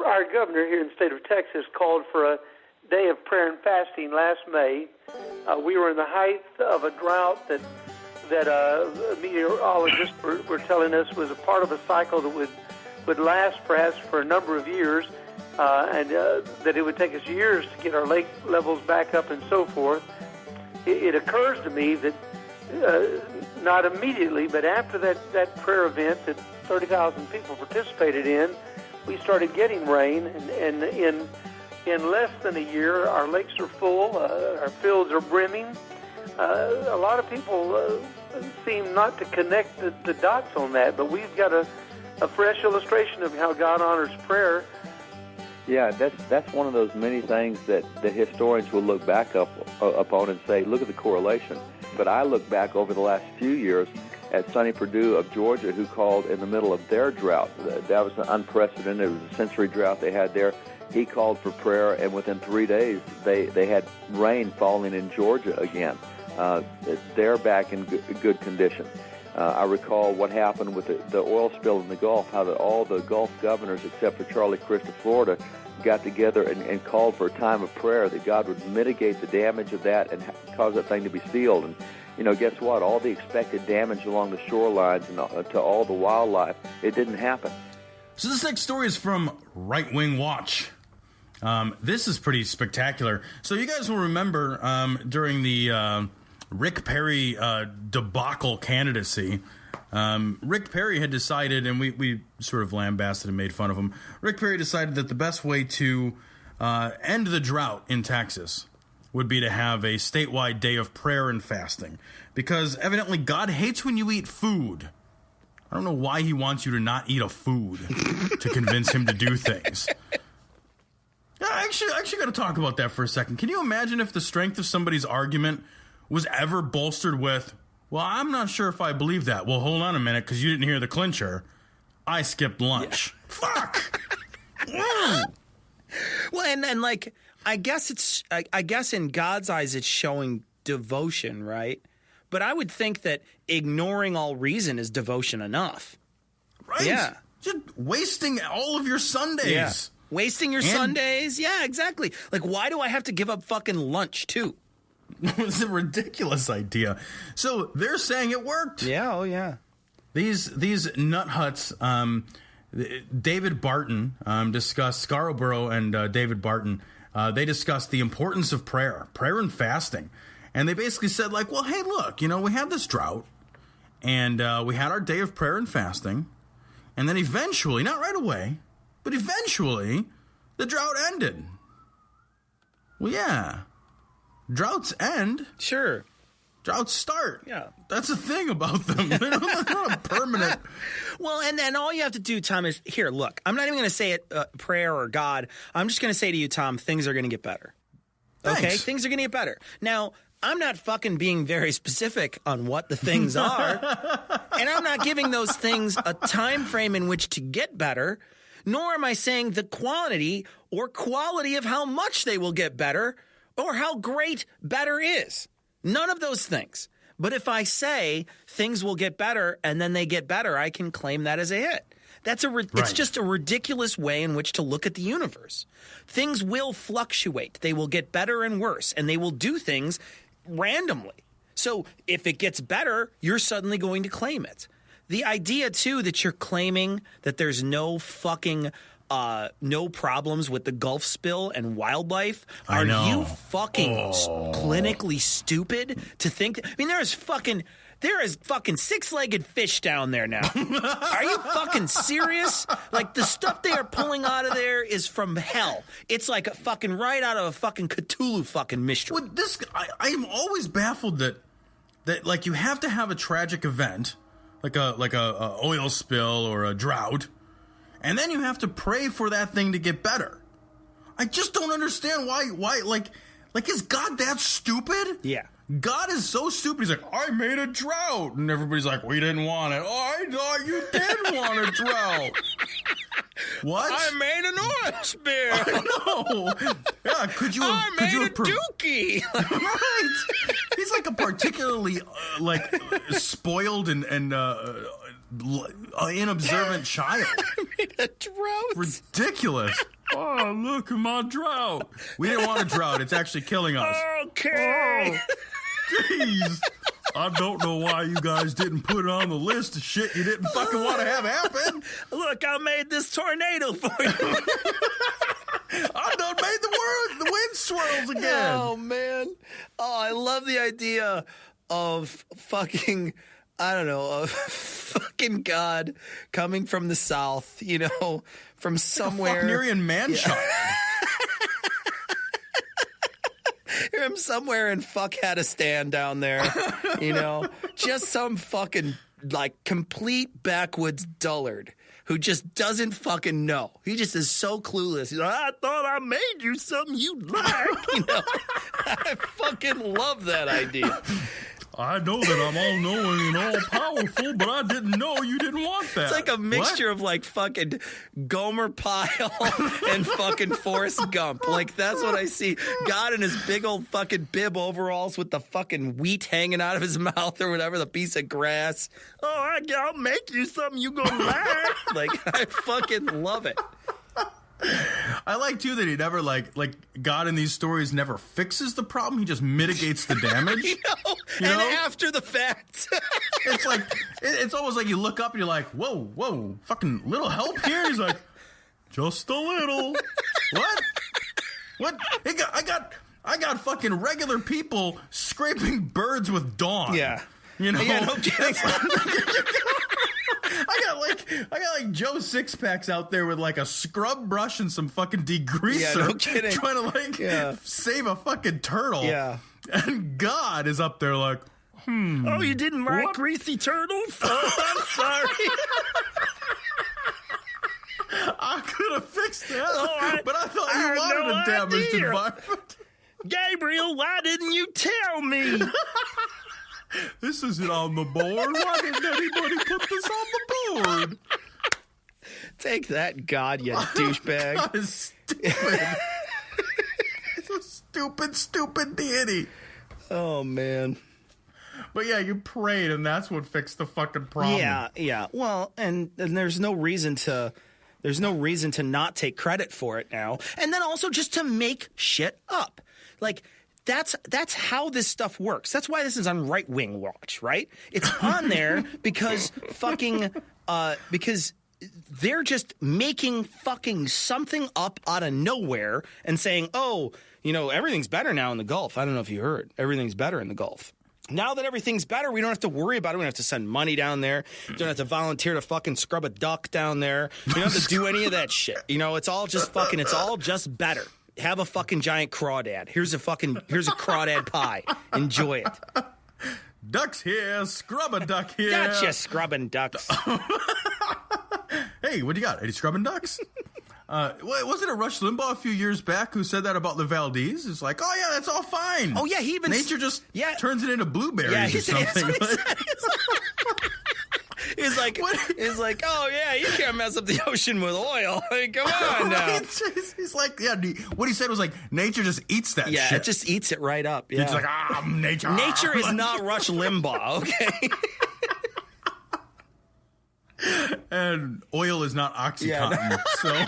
our governor here in the state of Texas called for a day of prayer and fasting last May. We were in the height of a drought that meteorologists were telling us was a part of a cycle that would last perhaps for a number of years, and that it would take us years to get our lake levels back up and so forth. It occurs to me that not immediately, but after that prayer event that 30,000 people participated in, we started getting rain, and in less than a year, our lakes are full, our fields are brimming. A lot of people seem not to connect the dots on that, but we've got a fresh illustration of how God honors prayer. Yeah, that's one of those many things that the historians will look back upon and say, look at the correlation. But I look back over the last few years at Sonny Perdue of Georgia, who called in the middle of their drought. That was unprecedented. It was a century drought they had there. He called for prayer, and within 3 days, they had rain falling in Georgia again. They're back in good condition. I recall what happened with the oil spill in the Gulf, how all the Gulf governors, except for Charlie Crist of Florida, got together and called for a time of prayer that God would mitigate the damage of that and cause that thing to be sealed. And, guess what? All the expected damage along the shorelines and to all the wildlife, it didn't happen. So this next story is from Right Wing Watch. This is pretty spectacular. So you guys will remember during the Rick Perry debacle candidacy, Rick Perry had decided, and we sort of lambasted and made fun of him, Rick Perry decided that the best way to end the drought in Texas would be to have a statewide day of prayer and fasting, because evidently God hates when you eat food. I don't know why he wants you to not eat a food to convince him to do things. I actually got to talk about that for a second. Can you imagine if the strength of somebody's argument was ever bolstered with, well, I'm not sure if I believe that. Well, hold on a minute, because you didn't hear the clincher. I skipped lunch. Yeah. Fuck! Well, and like, I guess in God's eyes it's showing devotion, right? But I would think that ignoring all reason is devotion enough. Right? Yeah. Just wasting all of your Sundays. Yeah. Wasting your Sundays? Yeah, exactly. Like, why do I have to give up fucking lunch, too? It's a ridiculous idea. So they're saying it worked. Yeah, oh yeah. These nut huts, David Barton discussed, Scarborough and David Barton, they discussed the importance of prayer and fasting. And they basically said, like, well, hey, look, we had this drought, and we had our day of prayer and fasting, and then eventually, not right away, but eventually, the drought ended. Well, yeah. Droughts end. Sure. Droughts start. Yeah. That's the thing about them. They're not a permanent. Well, and all you have to do, Tom, is, here, look, I'm not even going to say it, prayer or God. I'm just going to say to you, Tom, things are going to get better. Thanks. Okay? Things are going to get better. Now, I'm not fucking being very specific on what the things are, and I'm not giving those things a time frame in which to get better, nor am I saying the quantity or quality of how much they will get better or how great better is. None of those things. But if I say things will get better and then they get better, I can claim that as a hit. It's just a ridiculous way in which to look at the universe. Things will fluctuate. They will get better and worse, and they will do things randomly. So if it gets better, you're suddenly going to claim it. The idea, too, that you're claiming that there's no fucking no problems with the Gulf spill and wildlife. Are you fucking clinically stupid to think that? I mean, there is fucking six-legged fish down there now. Are you fucking serious? Like, the stuff they are pulling out of there is from hell. It's like a fucking right out of a fucking Cthulhu fucking mystery. Well, I'm always baffled that like you have to have a tragic event, like a oil spill or a drought, and then you have to pray for that thing to get better. I just don't understand why like is God that stupid? Yeah. God is so stupid. He's like, I made a drought. And everybody's like, we didn't want it. Oh, I thought you did want a drought. What? I made an oil spill. I know. Yeah, could you have dookie. Right. He's like a particularly spoiled and inobservant child. I made The drought. Ridiculous. Oh, look at my drought. We didn't want a drought. It's actually killing us. Okay. Jeez. I don't know why you guys didn't put it on the list of shit you didn't fucking want to have happen. Look, I made this tornado for you. I done made the wind swirls again. Oh, man. Oh, I love the idea of fucking, I don't know, of fucking God coming from the south, you know, from somewhere. Like a Wagnerian man-child. Him somewhere in Fuckadistan down there, you know, just some fucking like complete backwoods dullard who just doesn't fucking know. He just is so clueless. He's like, I thought I made you something you'd like, you know. I fucking love that idea. I know that I'm all-knowing and all-powerful, but I didn't know you didn't want that. It's like a mixture of like fucking Gomer Pyle and fucking Forrest Gump. Like that's what I see. God in his big old fucking bib overalls with the fucking wheat hanging out of his mouth or whatever, the piece of grass. Oh, I'll make you something you gonna like. Like I fucking love it. I like too that he never like God in these stories never fixes the problem. He just mitigates the damage. You know? After the fact. It's like it's almost like you look up and you're like, whoa, fucking little help here. He's like, just a little. What? I got fucking regular people scraping birds with Dawn. Yeah. You know? Yeah, no kidding. I got like Joe Sixpacks out there with like a scrub brush and some fucking degreaser. Yeah, no kidding. Trying to save a fucking turtle. Yeah. And God is up there like, Oh, you didn't like greasy turtles? Oh, I'm sorry. I could have fixed that, but I thought you wanted a damaged environment. Gabriel, why didn't you tell me? This isn't on the board. Why didn't anybody put this on the board? Take that, God, you douchebag. God is stupid. It's a stupid deity. Oh, man. But yeah, you prayed, and that's what fixed the fucking problem. Yeah. Well, and there's no reason to not take credit for it now. And then also just to make shit up. Like, that's how this stuff works. That's why this is on Right Wing Watch, right? It's on there because because they're just making fucking something up out of nowhere and saying, oh, you know, everything's better now in the Gulf. I don't know if you heard. Everything's better in the Gulf. Now that everything's better, we don't have to worry about it. We don't have to send money down there. We don't have to volunteer to fucking scrub a duck down there. We don't have to do any of that shit. You know, it's all just better. Have a fucking giant crawdad. Here's a crawdad pie. Enjoy it. Ducks here, scrub a duck here. Gotcha, scrubbing ducks. Hey, what do you got? Any scrubbing ducks? Wasn't it Rush Limbaugh a few years back who said that about the Valdez? It's like, oh yeah, that's all fine. Oh yeah, he even nature just turns it into blueberries or something. He's like, oh yeah, you can't mess up the ocean with oil. I mean, come on now. He's like, yeah. What he said was like, nature just eats that shit. Yeah, it just eats it right up. Yeah. It's like, nature. Nature is not Rush Limbaugh, okay? And oil is not OxyContin. So